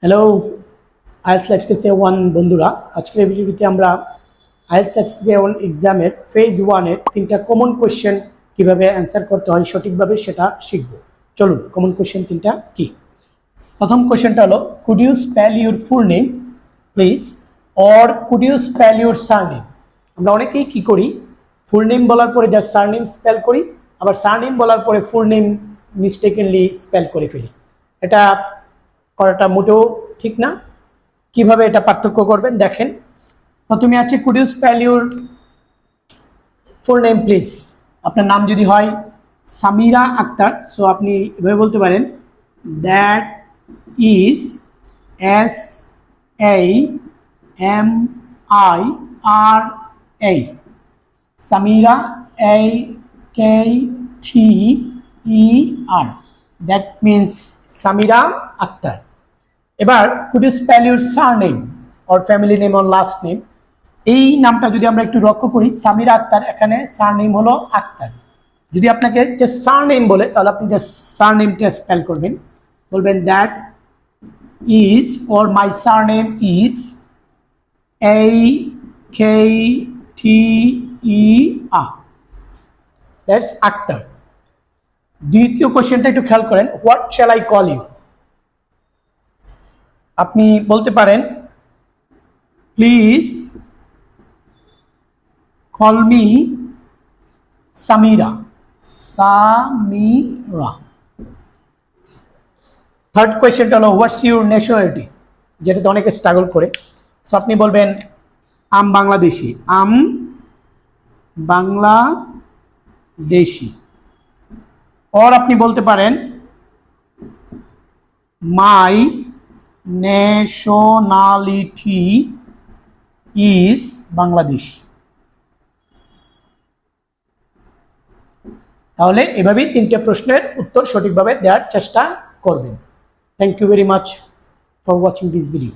Hello IELTS life skills one বন্ধুরা, আজকের এই ভিডিওতে আমরা আইএলটিএস লাইফ স্কিলস ওয়ান এক্সামের ফেজ ওয়ানের 3টা কমন কোয়েশ্চেন কীভাবে অ্যান্সার করতে হয় সঠিকভাবে সেটা শিখব। চলুন, কমন কোয়েশ্চেন 3টা কি। প্রথম কোয়েশ্চেনটা হলো, could you spell your full name please, or could you spell your surname. আমরা অনেকেই কি করি, ফুল নেম বলার পরে জাস্ট সারনেম স্পেল করি, আবার সারনেম বলার পরে ফুল নেম মিস্টেকেনলি স্পেল করে ফেলি। এটা করাটা মোটেও ঠিক না। কিভাবে এটা পার্থক্য করবেন দেখেন। প্রথমে আছে could you spell your full name please. আপনার নাম যদি হয় সামিরা আক্তার, সো আপনি এভাবে বলতে পারেন, that is SAMIRA, Samira AKTER, that means Samira Akter. এবার could you spell your surname or family name or last name. এই নামটা যদি আমরা একটু লক্ষ্য করি, সামিরা আক্তার, এখানে সারনেম হলো আক্তার। যদি আপনাকে যে সারনেম বলে তাহলে আপনি যে সারনেমটা স্পেল করবেন, বলবেন that is or my surname is AKTER, that's Akter. দ্বিতীয় কোশ্চেনটা একটু খেয়াল করেন, what shall I call you. আপনি বলতে পারেন, please call me Samira. Third কোয়েশ্চেনটা হলো, হোয়াটস ইউর ন্যাশনালিটি, যেটাতে অনেকে স্ট্রাগল করে। সো আপনি বলবেন আম বাংলাদেশি, আম বাংলাদেশি। অর আপনি বলতে পারেন মাই ন্যাশনালিটি ইজ বাংলাদেশ। তাহলে এভাবেই 3টে প্রশ্নের উত্তর সঠিকভাবে দেওয়ার চেষ্টা করবেন। Thank you very much for watching this video.